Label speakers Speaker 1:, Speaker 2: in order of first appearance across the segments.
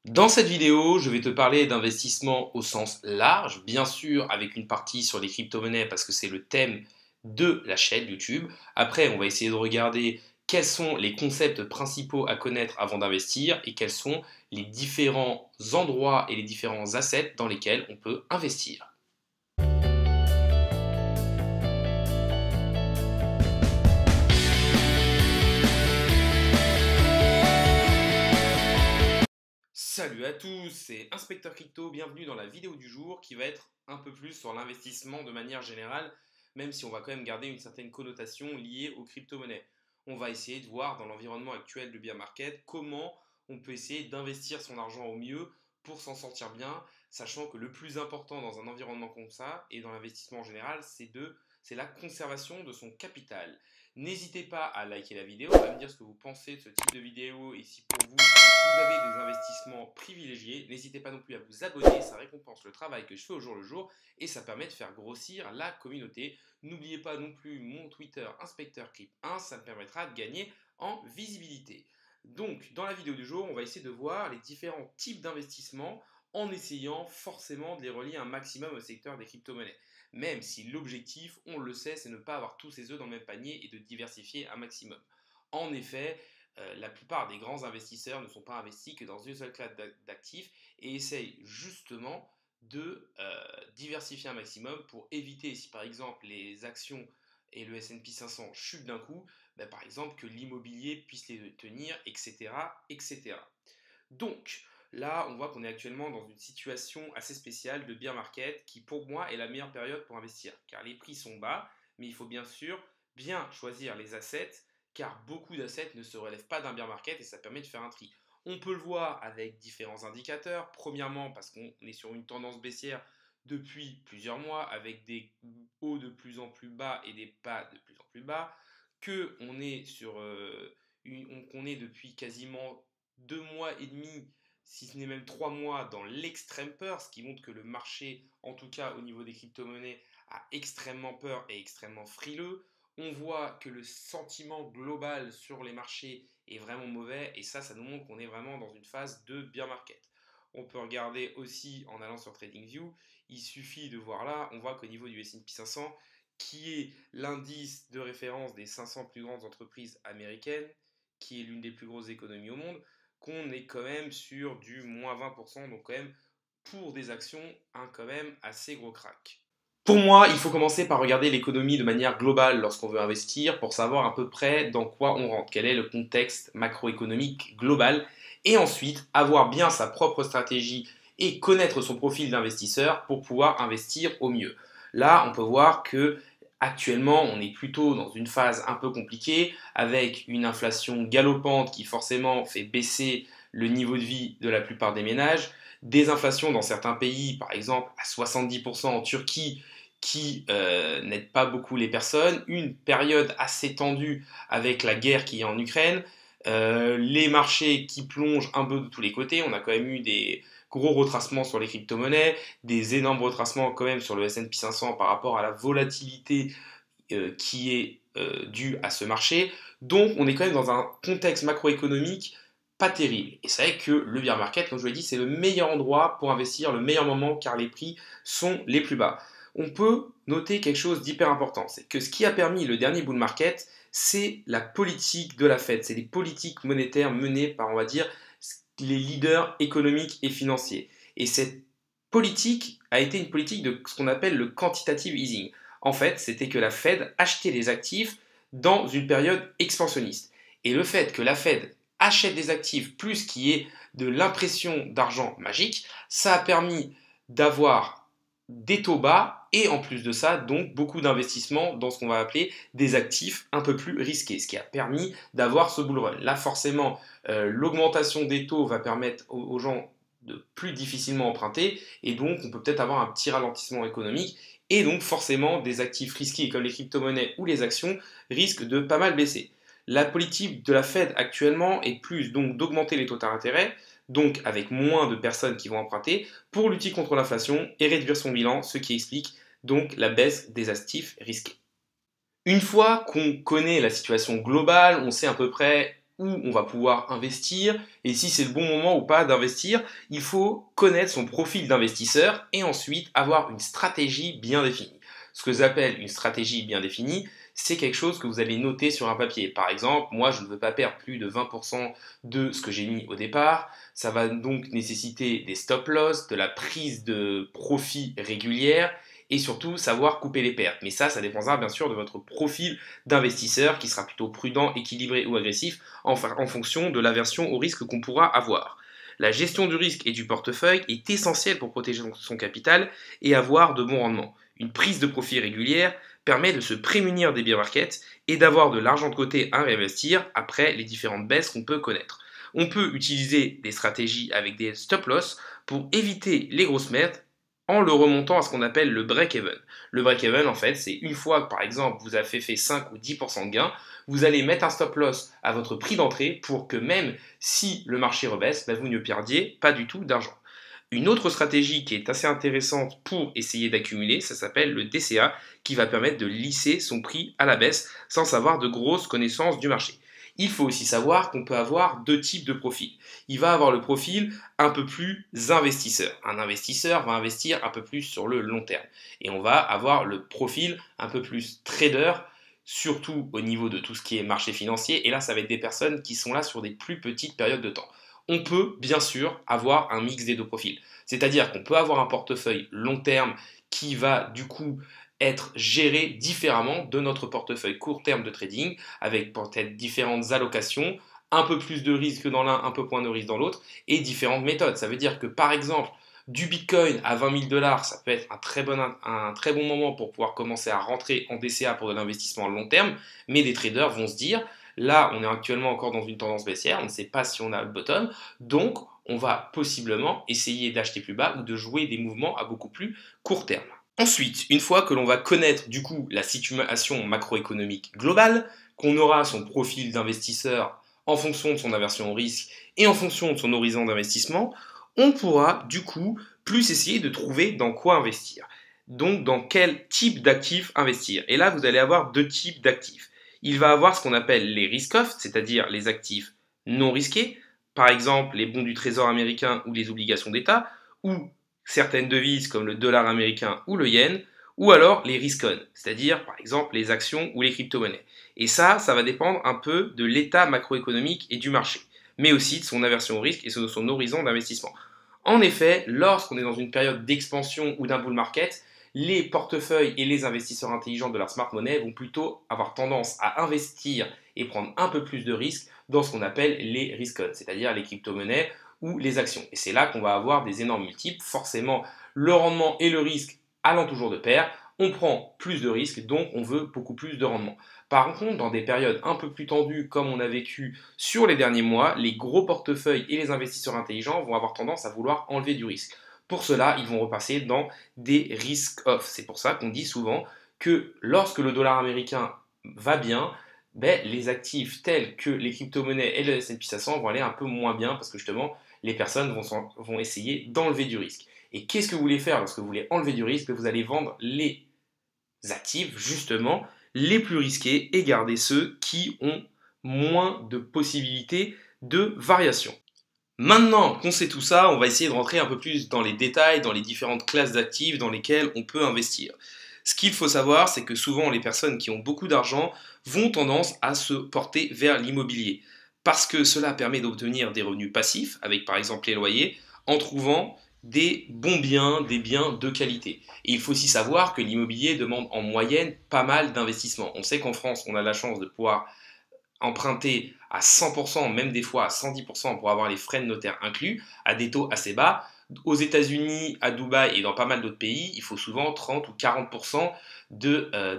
Speaker 1: Dans cette vidéo, je vais te parler d'investissement au sens large, bien sûr avec une partie sur les crypto-monnaies parce que c'est le thème de la chaîne YouTube. Après, on va essayer de regarder quels sont les concepts principaux à connaître avant d'investir et quels sont les différents endroits et les différents assets dans lesquels on peut investir. Salut à tous, c'est Inspecteur Crypto, bienvenue dans la vidéo du jour qui va être un peu plus sur l'investissement de manière générale, même si on va quand même garder une certaine connotation liée aux crypto-monnaies. On va essayer de voir dans l'environnement actuel du bear market comment on peut essayer d'investir son argent au mieux pour s'en sortir bien, sachant que le plus important dans un environnement comme ça et dans l'investissement en général, c'est la conservation de son capital. N'hésitez pas à liker la vidéo, à me dire ce que vous pensez de ce type de vidéo et si pour vous, vous avez des investissements privilégiés. N'hésitez pas non plus à vous abonner, ça récompense le travail que je fais au jour le jour et ça permet de faire grossir la communauté. N'oubliez pas non plus mon Twitter InspecteurCrypt1, ça me permettra de gagner en visibilité. Donc, dans la vidéo du jour, on va essayer de voir les différents types d'investissements en essayant forcément de les relier un maximum au secteur des crypto-monnaies. Même si l'objectif, on le sait, c'est ne pas avoir tous ses œufs dans le même panier et de diversifier un maximum. En effet, la plupart des grands investisseurs ne sont pas investis que dans une seule classe d'actifs et essayent justement de diversifier un maximum pour éviter, si par exemple les actions et le S&P 500 chutent d'un coup, ben, par exemple que l'immobilier puisse les tenir, etc., etc. Donc, là, on voit qu'on est actuellement dans une situation assez spéciale de bear market qui, pour moi, est la meilleure période pour investir. Car les prix sont bas, mais il faut bien sûr bien choisir les assets, car beaucoup d'assets ne se relèvent pas d'un bear market et ça permet de faire un tri. On peut le voir avec différents indicateurs. Premièrement, parce qu'on est sur une tendance baissière depuis plusieurs mois, avec des hauts de plus en plus bas et des bas de plus en plus bas, qu'on est qu'on est depuis quasiment 2 mois et demi, si ce n'est même 3 mois, dans l'extrême peur, ce qui montre que le marché, en tout cas au niveau des crypto-monnaies, a extrêmement peur et extrêmement frileux. On voit que le sentiment global sur les marchés est vraiment mauvais et ça nous montre qu'on est vraiment dans une phase de bear market. On peut regarder aussi en allant sur TradingView, il suffit de voir là, on voit qu'au niveau du S&P 500, qui est l'indice de référence des 500 plus grandes entreprises américaines, qui est l'une des plus grosses économies au monde, qu'on est quand même sur du moins 20%, donc quand même pour des actions, un quand même assez gros crack. Pour moi, il faut commencer par regarder l'économie de manière globale lorsqu'on veut investir pour savoir à peu près dans quoi on rentre, quel est le contexte macroéconomique global, et ensuite avoir bien sa propre stratégie et connaître son profil d'investisseur pour pouvoir investir au mieux. Là, on peut voir que actuellement, on est plutôt dans une phase un peu compliquée avec une inflation galopante qui forcément fait baisser le niveau de vie de la plupart des ménages, des inflations dans certains pays, par exemple à 70% en Turquie, qui n'aide pas beaucoup les personnes, une période assez tendue avec la guerre qui est en Ukraine, les marchés qui plongent un peu de tous les côtés, on a quand même eu des gros retracements sur les crypto-monnaies, des énormes retracements quand même sur le S&P 500 par rapport à la volatilité qui est due à ce marché. Donc on est quand même dans un contexte macroéconomique pas terrible. Et c'est vrai que le bear market, comme je l'ai dit, c'est le meilleur endroit pour investir, le meilleur moment car les prix sont les plus bas. On peut noter quelque chose d'hyper important, c'est que ce qui a permis le dernier bull market, c'est la politique de la Fed, c'est les politiques monétaires menées par, on va dire, les leaders économiques et financiers. Et cette politique a été une politique de ce qu'on appelle le quantitative easing. En fait, c'était que la Fed achetait des actifs dans une période expansionniste. Et le fait que la Fed achète des actifs plus qui est de l'impression d'argent magique, ça a permis d'avoir des taux bas et en plus de ça, donc beaucoup d'investissements dans ce qu'on va appeler des actifs un peu plus risqués, ce qui a permis d'avoir ce bull run. Là, forcément, l'augmentation des taux va permettre aux gens de plus difficilement emprunter et donc on peut peut-être avoir un petit ralentissement économique et donc forcément des actifs risqués comme les crypto-monnaies ou les actions risquent de pas mal baisser. La politique de la Fed actuellement est plus donc d'augmenter les taux d'intérêt, donc avec moins de personnes qui vont emprunter, pour lutter contre l'inflation et réduire son bilan, ce qui explique donc la baisse des actifs risqués. Une fois qu'on connaît la situation globale, on sait à peu près où on va pouvoir investir et si c'est le bon moment ou pas d'investir, il faut connaître son profil d'investisseur et ensuite avoir une stratégie bien définie. Ce que j'appelle une stratégie bien définie, c'est quelque chose que vous allez noter sur un papier. Par exemple, moi je ne veux pas perdre plus de 20% de ce que j'ai mis au départ. Ça va donc nécessiter des stop-loss, de la prise de profit régulière et surtout savoir couper les pertes. Mais ça dépendra bien sûr de votre profil d'investisseur qui sera plutôt prudent, équilibré ou agressif en fonction de l'aversion au risque qu'on pourra avoir. La gestion du risque et du portefeuille est essentielle pour protéger son capital et avoir de bons rendements. Une prise de profit régulière permet de se prémunir des bear markets et d'avoir de l'argent de côté à réinvestir après les différentes baisses qu'on peut connaître. On peut utiliser des stratégies avec des stop-loss pour éviter les grosses pertes en le remontant à ce qu'on appelle le break-even. Le break-even, en fait, c'est une fois que, par exemple, vous avez fait 5 ou 10% de gain, vous allez mettre un stop-loss à votre prix d'entrée pour que même si le marché rebaisse, vous ne perdiez pas du tout d'argent. Une autre stratégie qui est assez intéressante pour essayer d'accumuler, ça s'appelle le DCA, qui va permettre de lisser son prix à la baisse sans avoir de grosses connaissances du marché. Il faut aussi savoir qu'on peut avoir deux types de profils. Il va avoir le profil un peu plus investisseur. Un investisseur va investir un peu plus sur le long terme. Et on va avoir le profil un peu plus trader, surtout au niveau de tout ce qui est marché financier. Et là, ça va être des personnes qui sont là sur des plus petites périodes de temps. On peut bien sûr avoir un mix des deux profils. C'est-à-dire qu'on peut avoir un portefeuille long terme qui va du coup être géré différemment de notre portefeuille court terme de trading, avec peut-être différentes allocations, un peu plus de risque dans l'un, un peu moins de risque dans l'autre, et différentes méthodes. Ça veut dire que par exemple, du Bitcoin à 20 000 $, ça peut être un très bon moment pour pouvoir commencer à rentrer en DCA pour de l'investissement à long terme, mais des traders vont se dire, là on est actuellement encore dans une tendance baissière, on ne sait pas si on a le bottom, donc on va possiblement essayer d'acheter plus bas ou de jouer des mouvements à beaucoup plus court terme. Ensuite, une fois que l'on va connaître du coup la situation macroéconomique globale, qu'on aura son profil d'investisseur en fonction de son aversion au risque et en fonction de son horizon d'investissement, on pourra du coup plus essayer de trouver dans quoi investir. Donc dans quel type d'actifs investir. Et là, vous allez avoir deux types d'actifs. Il va avoir ce qu'on appelle les risk-off, c'est-à-dire les actifs non risqués, par exemple les bons du trésor américain ou les obligations d'État, ou certaines devises comme le dollar américain ou le yen, ou alors les risk-on, c'est-à-dire par exemple les actions ou les crypto-monnaies. Et ça va dépendre un peu de l'état macroéconomique et du marché, mais aussi de son aversion au risque et de son horizon d'investissement. En effet, lorsqu'on est dans une période d'expansion ou d'un bull market, les portefeuilles et les investisseurs intelligents de leur smart money vont plutôt avoir tendance à investir et prendre un peu plus de risques dans ce qu'on appelle les risk-on, c'est-à-dire les crypto-monnaies ou les actions. Et c'est là qu'on va avoir des énormes multiples. Forcément, le rendement et le risque allant toujours de pair, on prend plus de risques, donc on veut beaucoup plus de rendement. Par contre, dans des périodes un peu plus tendues, comme on a vécu sur les derniers mois, les gros portefeuilles et les investisseurs intelligents vont avoir tendance à vouloir enlever du risque. Pour cela, ils vont repasser dans des risk-off. C'est pour ça qu'on dit souvent que lorsque le dollar américain va bien, les actifs tels que les crypto-monnaies et le S&P 500 vont aller un peu moins bien parce que justement, les personnes vont essayer d'enlever du risque. Et qu'est-ce que vous voulez faire lorsque vous voulez enlever du risque? Vous allez vendre les actifs, justement, les plus risqués et garder ceux qui ont moins de possibilités de variation. Maintenant qu'on sait tout ça, on va essayer de rentrer un peu plus dans les détails, dans les différentes classes d'actifs dans lesquelles on peut investir. Ce qu'il faut savoir, c'est que souvent les personnes qui ont beaucoup d'argent vont tendance à se porter vers l'immobilier parce que cela permet d'obtenir des revenus passifs avec par exemple les loyers en trouvant des bons biens, des biens de qualité. Et il faut aussi savoir que l'immobilier demande en moyenne pas mal d'investissement. On sait qu'en France, on a la chance de pouvoir emprunter à 100%, même des fois à 110% pour avoir les frais de notaire inclus, à des taux assez bas. Aux États-Unis, à Dubaï et dans pas mal d'autres pays, il faut souvent 30 ou 40%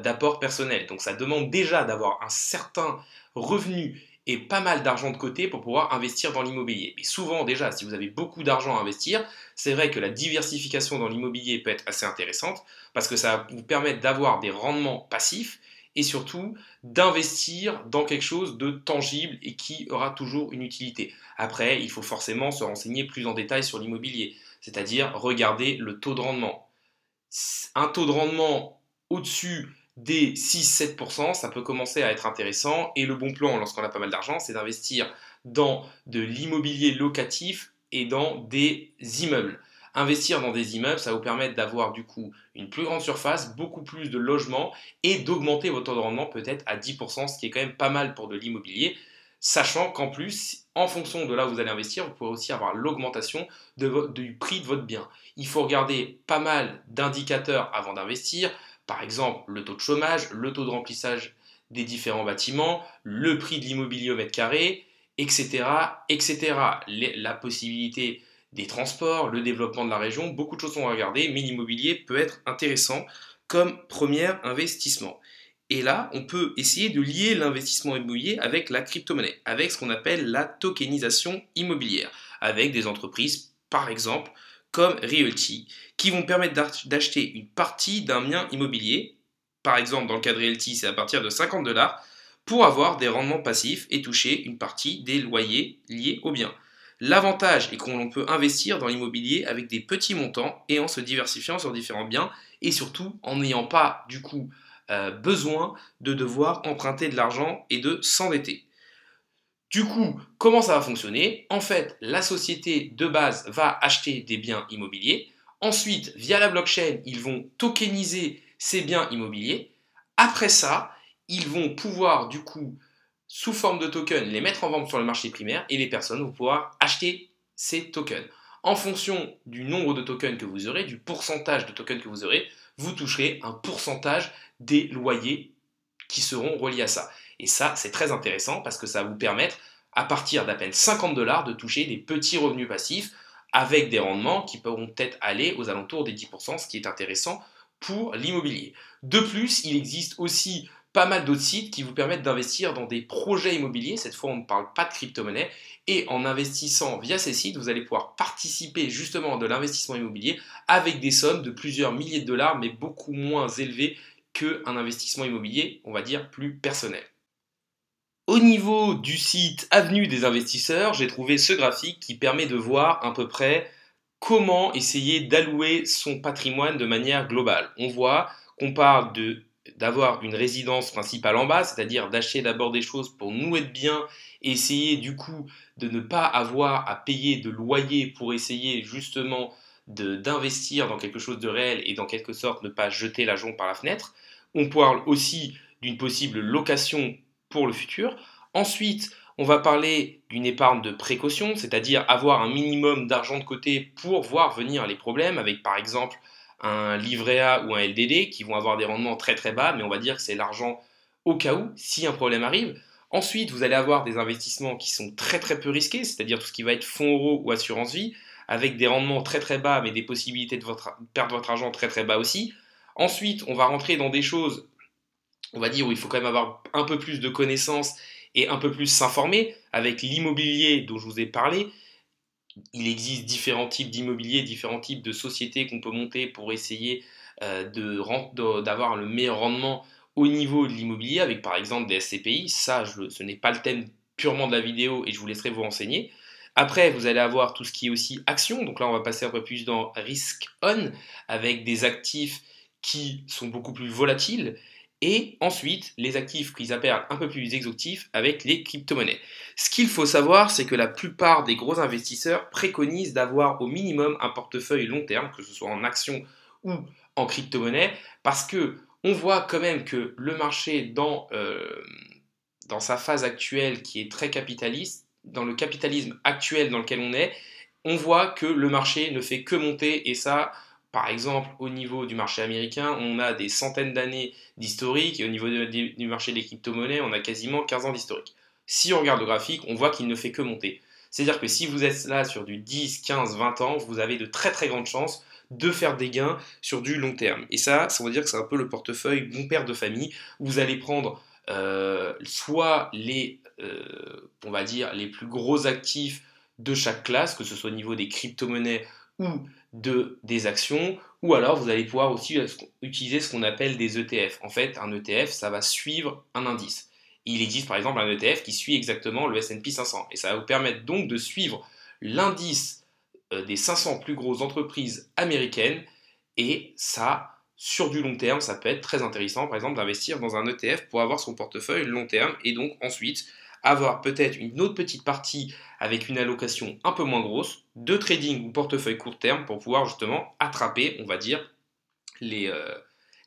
Speaker 1: d'apport personnel. Donc ça demande déjà d'avoir un certain revenu et pas mal d'argent de côté pour pouvoir investir dans l'immobilier. Mais souvent déjà, si vous avez beaucoup d'argent à investir, c'est vrai que la diversification dans l'immobilier peut être assez intéressante parce que ça va vous permettre d'avoir des rendements passifs et surtout d'investir dans quelque chose de tangible et qui aura toujours une utilité. Après, il faut forcément se renseigner plus en détail sur l'immobilier, c'est-à-dire regarder le taux de rendement. Un taux de rendement au-dessus des 6-7%, ça peut commencer à être intéressant. Et le bon plan, lorsqu'on a pas mal d'argent, c'est d'investir dans de l'immobilier locatif et dans des immeubles. Investir dans des immeubles, ça va vous permettre d'avoir du coup une plus grande surface, beaucoup plus de logements et d'augmenter votre taux de rendement peut-être à 10%, ce qui est quand même pas mal pour de l'immobilier, sachant qu'en plus, en fonction de là où vous allez investir, vous pourrez aussi avoir l'augmentation du prix de votre bien. Il faut regarder pas mal d'indicateurs avant d'investir, par exemple le taux de chômage, le taux de remplissage des différents bâtiments, le prix de l'immobilier au mètre carré, etc., etc. La possibilité des transports, le développement de la région, beaucoup de choses sont à regarder, mais l'immobilier peut être intéressant comme premier investissement. Et là, on peut essayer de lier l'investissement immobilier avec la crypto-monnaie, avec ce qu'on appelle la tokenisation immobilière, avec des entreprises, par exemple, comme Realty, qui vont permettre d'acheter une partie d'un bien immobilier. Par exemple, dans le cas de Realty, c'est à partir de 50 dollars pour avoir des rendements passifs et toucher une partie des loyers liés au bien. L'avantage est qu'on peut investir dans l'immobilier avec des petits montants et en se diversifiant sur différents biens et surtout en n'ayant pas du coup besoin de devoir emprunter de l'argent et de s'endetter. Du coup, comment ça va fonctionner? En fait, la société de base va acheter des biens immobiliers. Ensuite, via la blockchain, ils vont tokeniser ces biens immobiliers. Après ça, ils vont pouvoir du coup, sous forme de tokens, les mettre en vente sur le marché primaire et les personnes vont pouvoir acheter ces tokens. En fonction du nombre de tokens que vous aurez, du pourcentage de tokens que vous aurez, vous toucherez un pourcentage des loyers qui seront reliés à ça. Et ça, c'est très intéressant parce que ça va vous permettre, à partir d'à peine 50 dollars, de toucher des petits revenus passifs avec des rendements qui pourront peut-être aller aux alentours des 10%, ce qui est intéressant pour l'immobilier. De plus, il existe aussi pas mal d'autres sites qui vous permettent d'investir dans des projets immobiliers. Cette fois, on ne parle pas de crypto-monnaie. Et en investissant via ces sites, vous allez pouvoir participer justement de l'investissement immobilier avec des sommes de plusieurs milliers de dollars, mais beaucoup moins élevées qu'un investissement immobilier, on va dire, plus personnel. Au niveau du site Avenue des investisseurs, j'ai trouvé ce graphique qui permet de voir à peu près comment essayer d'allouer son patrimoine de manière globale. On voit qu'on parle d'avoir une résidence principale en bas, c'est-à-dire d'acheter d'abord des choses pour nous être bien et essayer du coup de ne pas avoir à payer de loyer pour essayer justement d'investir dans quelque chose de réel et dans quelque sorte ne pas jeter l'argent par la fenêtre. On parle aussi d'une possible location pour le futur. Ensuite, on va parler d'une épargne de précaution, c'est-à-dire avoir un minimum d'argent de côté pour voir venir les problèmes, avec par exemple un livret A ou un LDD qui vont avoir des rendements très très bas, mais on va dire que c'est l'argent au cas où, si un problème arrive. Ensuite, vous allez avoir des investissements qui sont très très peu risqués, c'est-à-dire tout ce qui va être fonds euros ou assurance vie, avec des rendements très très bas, mais des possibilités de perdre votre argent très très bas aussi. Ensuite, on va rentrer dans des choses, on va dire, où il faut quand même avoir un peu plus de connaissances et un peu plus s'informer avec l'immobilier dont je vous ai parlé. Il existe différents types d'immobilier, différents types de sociétés qu'on peut monter pour essayer d'avoir le meilleur rendement au niveau de l'immobilier avec par exemple des SCPI. Ça, ce n'est pas le thème purement de la vidéo et je vous laisserai vous renseigner. Après, vous allez avoir tout ce qui est aussi action. Donc là, on va passer un peu plus dans risk on avec des actifs qui sont beaucoup plus volatiles. Et ensuite, les actifs qu'ils appellent un peu plus exotifs avec les crypto-monnaies. Ce qu'il faut savoir, c'est que la plupart des gros investisseurs préconisent d'avoir au minimum un portefeuille long terme, que ce soit en actions ou en crypto-monnaie, parce que on voit quand même que le marché dans sa phase actuelle qui est très capitaliste, dans le capitalisme actuel dans lequel on voit que le marché ne fait que monter et ça, par exemple, au niveau du marché américain, on a des centaines d'années d'historique et au niveau du marché des crypto-monnaies, on a quasiment 15 ans d'historique. Si on regarde le graphique, on voit qu'il ne fait que monter. C'est-à-dire que si vous êtes là sur du 10, 15, 20 ans, vous avez de très très grandes chances de faire des gains sur du long terme. Et ça veut dire que c'est un peu le portefeuille bon père de famille. Où vous allez prendre soit on va dire, les plus gros actifs de chaque classe, que ce soit au niveau des crypto-monnaies ou des actions, ou alors vous allez pouvoir aussi utiliser ce qu'on appelle des ETF. En fait, un ETF, ça va suivre un indice. Il existe par exemple un ETF qui suit exactement le S&P 500, et ça va vous permettre donc de suivre l'indice des 500 plus grosses entreprises américaines, et ça, sur du long terme, ça peut être très intéressant, par exemple, d'investir dans un ETF pour avoir son portefeuille long terme et donc ensuite avoir peut-être une autre petite partie avec une allocation un peu moins grosse de trading ou portefeuille court terme pour pouvoir justement attraper, on va dire, les, euh,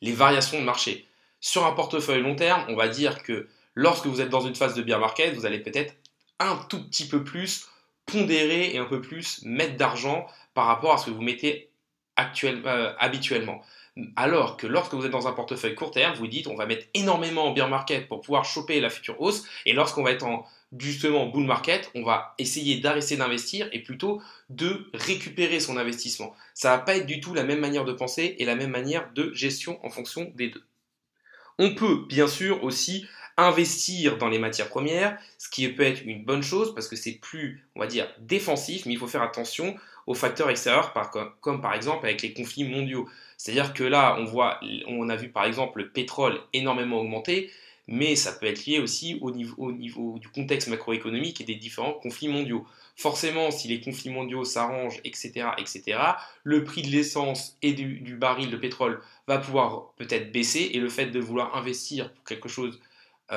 Speaker 1: les variations de marché. Sur un portefeuille long terme, on va dire que lorsque vous êtes dans une phase de bear market, vous allez peut-être un tout petit peu plus pondérer et un peu plus mettre d'argent par rapport à ce que vous mettez habituellement. Alors que lorsque vous êtes dans un portefeuille court terme, vous dites on va mettre énormément en bear market pour pouvoir choper la future hausse, et lorsqu'on va être en justement bull market, on va essayer d'arrêter d'investir et plutôt de récupérer son investissement. Ça va pas être du tout la même manière de penser et la même manière de gestion en fonction des deux. On peut bien sûr aussi investir dans les matières premières, ce qui peut être une bonne chose parce que c'est plus, on va dire, défensif, mais il faut faire attention aux facteurs extérieurs, comme par exemple avec les conflits mondiaux. C'est-à-dire que là, on a vu par exemple le pétrole énormément augmenter, mais ça peut être lié aussi au niveau du contexte macroéconomique et des différents conflits mondiaux. Forcément, si les conflits mondiaux s'arrangent, etc., etc., le prix de l'essence et du baril de pétrole va pouvoir peut-être baisser et le fait de vouloir investir pour quelque chose,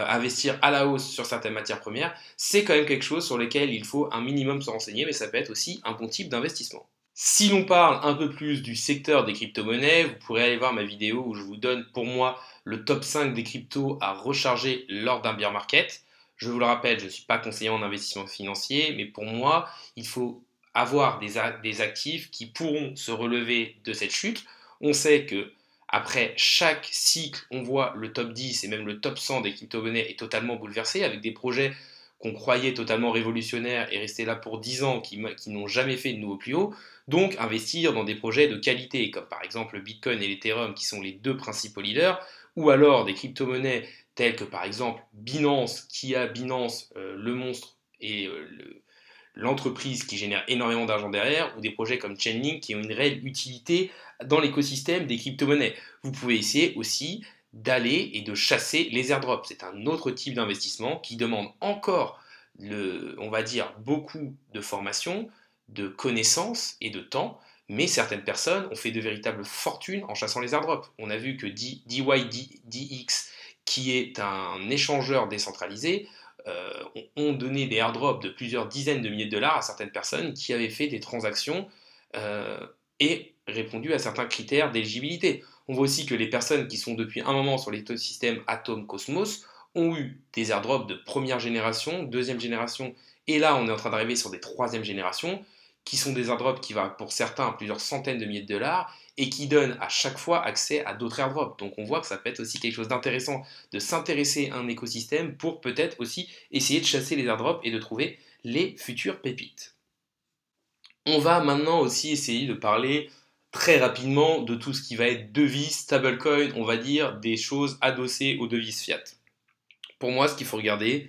Speaker 1: investir à la hausse sur certaines matières premières, c'est quand même quelque chose sur lequel il faut un minimum se renseigner, mais ça peut être aussi un bon type d'investissement. Si l'on parle un peu plus du secteur des crypto-monnaies, vous pourrez aller voir ma vidéo où je vous donne pour moi le top 5 des cryptos à recharger lors d'un bear market. Je vous le rappelle, je ne suis pas conseiller en investissement financier, mais pour moi, il faut avoir des actifs qui pourront se relever de cette chute. On sait que après chaque cycle, on voit le top 10 et même le top 100 des crypto-monnaies est totalement bouleversé avec des projets qu'on croyait totalement révolutionnaires et restés là pour 10 ans qui n'ont jamais fait de nouveau plus haut. Donc investir dans des projets de qualité comme par exemple le Bitcoin et l'Ethereum qui sont les deux principaux leaders ou alors des crypto-monnaies telles que par exemple Binance qui a Binance le monstre et l'entreprise qui génère énormément d'argent derrière, ou des projets comme Chainlink qui ont une réelle utilité dans l'écosystème des crypto-monnaies. Vous pouvez essayer aussi d'aller et de chasser les airdrops. C'est un autre type d'investissement qui demande encore, on va dire, beaucoup de formation, de connaissances et de temps, mais certaines personnes ont fait de véritables fortunes en chassant les airdrops. On a vu que DYDX, qui est un échangeur décentralisé, ont donné des airdrops de plusieurs dizaines de milliers de dollars à certaines personnes qui avaient fait des transactions euh, et répondu à certains critères d'éligibilité. On voit aussi que les personnes qui sont depuis un moment sur l'écosystème Atom Cosmos ont eu des airdrops de première génération, deuxième génération, et là on est en train d'arriver sur des troisième générations, qui sont des airdrops qui vont pour certains à plusieurs centaines de milliers de dollars et qui donnent à chaque fois accès à d'autres airdrops. Donc on voit que ça peut être aussi quelque chose d'intéressant de s'intéresser à un écosystème pour peut-être aussi essayer de chasser les airdrops et de trouver les futures pépites. On va maintenant aussi essayer de parler très rapidement de tout ce qui va être devises, stablecoin, on va dire des choses adossées aux devises fiat. Pour moi, ce qu'il faut regarder,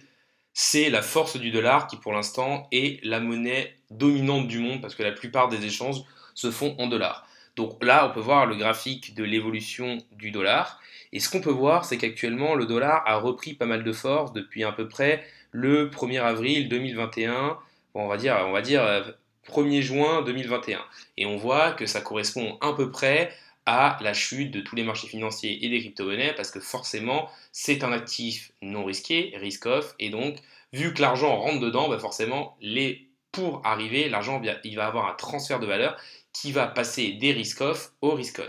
Speaker 1: c'est la force du dollar qui pour l'instant est la monnaie dominante du monde parce que la plupart des échanges se font en dollars. Donc là, on peut voir le graphique de l'évolution du dollar. Et ce qu'on peut voir, c'est qu'actuellement, le dollar a repris pas mal de force depuis à peu près le 1er avril 2021, bon, on va dire 1er juin 2021. Et on voit que ça correspond à peu près à la chute de tous les marchés financiers et des crypto-monnaies parce que forcément, c'est un actif non risqué, risk-off, et donc, vu que l'argent rentre dedans, bah forcément, pour arriver, l'argent, il va avoir un transfert de valeur qui va passer des risk-off au risk-on.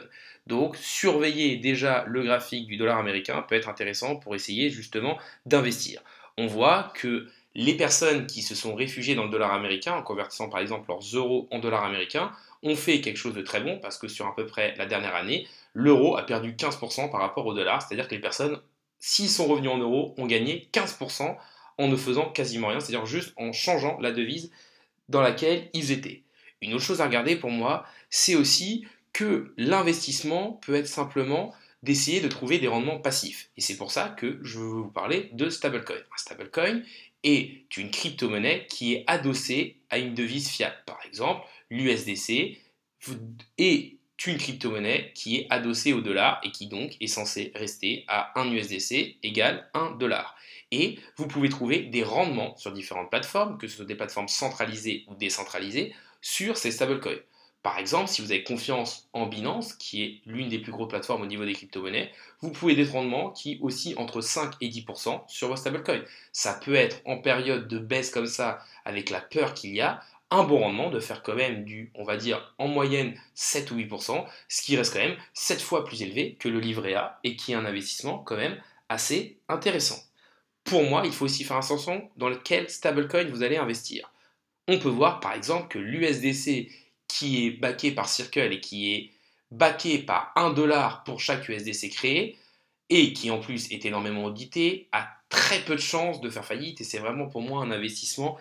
Speaker 1: Donc, surveiller déjà le graphique du dollar américain peut être intéressant pour essayer justement d'investir. On voit que les personnes qui se sont réfugiées dans le dollar américain, en convertissant par exemple leurs euros en dollars américains, ont fait quelque chose de très bon parce que sur à peu près la dernière année, l'euro a perdu 15% par rapport au dollar, c'est-à-dire que les personnes, s'ils sont revenus en euros, ont gagné 15% en ne faisant quasiment rien, c'est-à-dire juste en changeant la devise dans laquelle ils étaient. Une autre chose à regarder pour moi, c'est aussi que l'investissement peut être simplement d'essayer de trouver des rendements passifs. Et c'est pour ça que je veux vous parler de stablecoin. Un stablecoin est une crypto-monnaie qui est adossée à une devise fiat. Par exemple, l'USDC est une crypto-monnaie qui est adossée au dollar et qui donc est censée rester à 1 USDC égale 1 dollar. Et vous pouvez trouver des rendements sur différentes plateformes, que ce soit des plateformes centralisées ou décentralisées, sur ces stablecoins. Par exemple, si vous avez confiance en Binance, qui est l'une des plus grosses plateformes au niveau des crypto-monnaies, vous pouvez des rendements qui oscillent entre 5 et 10% sur vos stablecoins. Ça peut être en période de baisse comme ça, avec la peur qu'il y a, un bon rendement de faire quand même on va dire, en moyenne 7 ou 8%, ce qui reste quand même 7 fois plus élevé que le livret A et qui est un investissement quand même assez intéressant. Pour moi, il faut aussi faire attention dans quel stablecoin vous allez investir. On peut voir par exemple que l'USDC qui est backé par Circle et qui est backé par 1 $ pour chaque USDC créé et qui en plus est énormément audité, a très peu de chances de faire faillite et c'est vraiment pour moi un investissement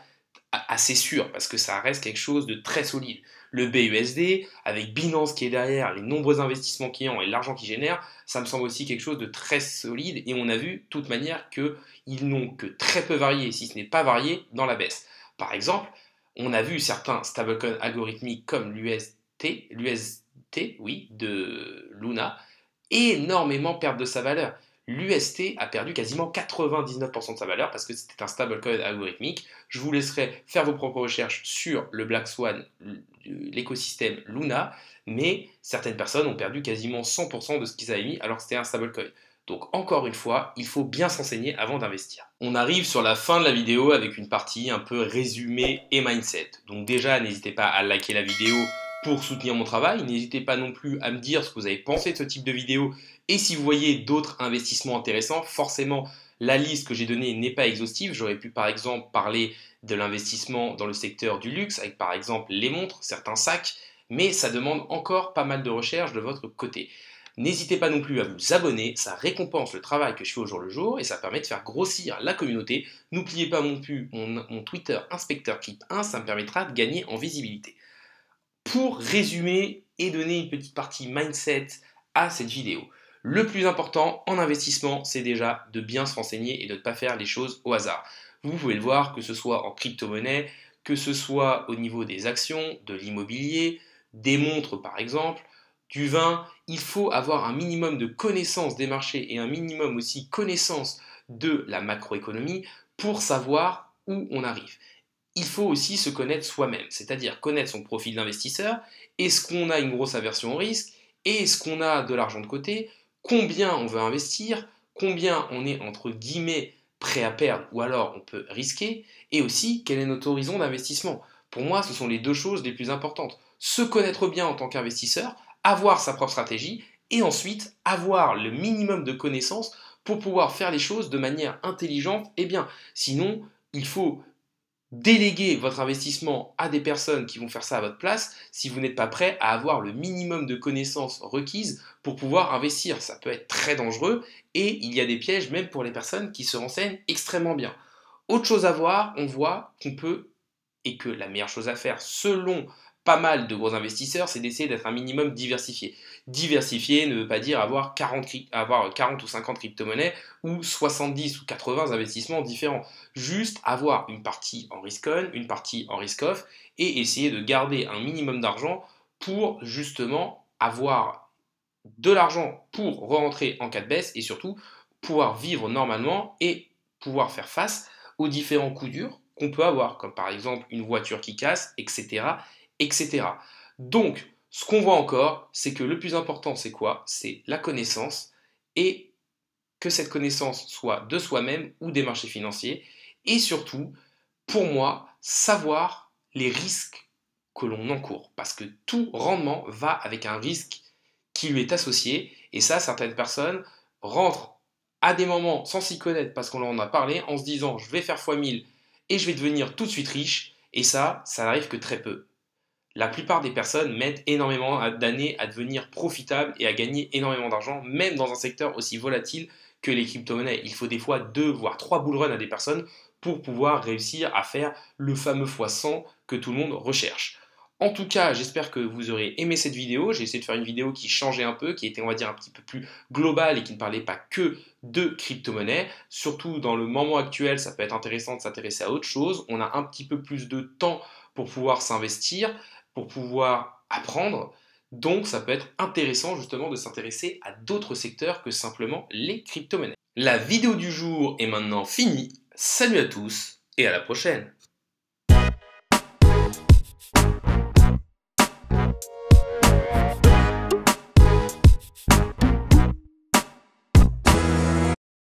Speaker 1: assez sûr parce que ça reste quelque chose de très solide. Le BUSD, avec Binance qui est derrière, les nombreux investissements qu'ils ont et l'argent qu'ils génèrent, ça me semble aussi quelque chose de très solide et on a vu de toute manière qu'ils n'ont que très peu varié, si ce n'est pas varié, dans la baisse. Par exemple, on a vu certains stablecoins algorithmiques comme l'UST, oui, de Luna, énormément perdre de sa valeur. L'UST a perdu quasiment 99% de sa valeur parce que c'était un stablecoin algorithmique. Je vous laisserai faire vos propres recherches sur le Black Swan, l'écosystème Luna, mais certaines personnes ont perdu quasiment 100% de ce qu'ils avaient mis alors que c'était un stablecoin. Donc encore une fois, il faut bien s'enseigner avant d'investir. On arrive sur la fin de la vidéo avec une partie un peu résumé et mindset. Donc déjà, n'hésitez pas à liker la vidéo pour soutenir mon travail. N'hésitez pas non plus à me dire ce que vous avez pensé de ce type de vidéo et si vous voyez d'autres investissements intéressants. Forcément, la liste que j'ai donnée n'est pas exhaustive. J'aurais pu par exemple parler de l'investissement dans le secteur du luxe avec par exemple les montres, certains sacs, mais ça demande encore pas mal de recherche de votre côté. N'hésitez pas non plus à vous abonner, ça récompense le travail que je fais au jour le jour et ça permet de faire grossir la communauté. N'oubliez pas non plus mon Twitter InspecteurCrypt1, ça me permettra de gagner en visibilité. Pour résumer et donner une petite partie mindset à cette vidéo, le plus important en investissement, c'est déjà de bien se renseigner et de ne pas faire les choses au hasard. Vous pouvez le voir, que ce soit en crypto-monnaie, que ce soit au niveau des actions, de l'immobilier, des montres par exemple, du vin, il faut avoir un minimum de connaissance des marchés et un minimum aussi connaissance de la macroéconomie pour savoir où on arrive. Il faut aussi se connaître soi-même, c'est-à-dire connaître son profil d'investisseur, est-ce qu'on a une grosse aversion au risque, est-ce qu'on a de l'argent de côté, combien on veut investir, combien on est entre guillemets prêt à perdre ou alors on peut risquer, et aussi quel est notre horizon d'investissement. Pour moi, ce sont les deux choses les plus importantes. Se connaître bien en tant qu'investisseur, avoir sa propre stratégie, et ensuite avoir le minimum de connaissances pour pouvoir faire les choses de manière intelligente et bien. Sinon, il faut déléguer votre investissement à des personnes qui vont faire ça à votre place si vous n'êtes pas prêt à avoir le minimum de connaissances requises pour pouvoir investir. Ça peut être très dangereux et il y a des pièges même pour les personnes qui se renseignent extrêmement bien. Autre chose à voir, on voit qu'on peut et que la meilleure chose à faire selon pas mal de gros investisseurs, c'est d'essayer d'être un minimum diversifié. Diversifié ne veut pas dire avoir 40 ou 50 crypto-monnaies ou 70 ou 80 investissements différents. Juste avoir une partie en risk-on, une partie en risk-off et essayer de garder un minimum d'argent pour justement avoir de l'argent pour rentrer en cas de baisse et surtout pouvoir vivre normalement et pouvoir faire face aux différents coups durs qu'on peut avoir, comme par exemple une voiture qui casse, etc. etc. Donc, ce qu'on voit encore, c'est que le plus important, c'est quoi? C'est la connaissance et que cette connaissance soit de soi-même ou des marchés financiers et surtout, pour moi, savoir les risques que l'on encourt parce que tout rendement va avec un risque qui lui est associé et ça, certaines personnes rentrent à des moments sans s'y connaître parce qu'on en a parlé en se disant je vais faire x1000 et je vais devenir tout de suite riche et ça n'arrive que très peu. La plupart des personnes mettent énormément d'années à devenir profitables et à gagner énormément d'argent, même dans un secteur aussi volatile que les crypto-monnaies. Il faut des fois 2 voire 3 bull runs à des personnes pour pouvoir réussir à faire le fameux x100 que tout le monde recherche. En tout cas, j'espère que vous aurez aimé cette vidéo. J'ai essayé de faire une vidéo qui changeait un peu, qui était, on va dire, un petit peu plus globale et qui ne parlait pas que de crypto-monnaie. Surtout dans le moment actuel, ça peut être intéressant de s'intéresser à autre chose. On a un petit peu plus de temps pour pouvoir s'investir, pour pouvoir apprendre. Donc, ça peut être intéressant justement de s'intéresser à d'autres secteurs que simplement les crypto-monnaies. La vidéo du jour est maintenant finie. Salut à tous et à la prochaine.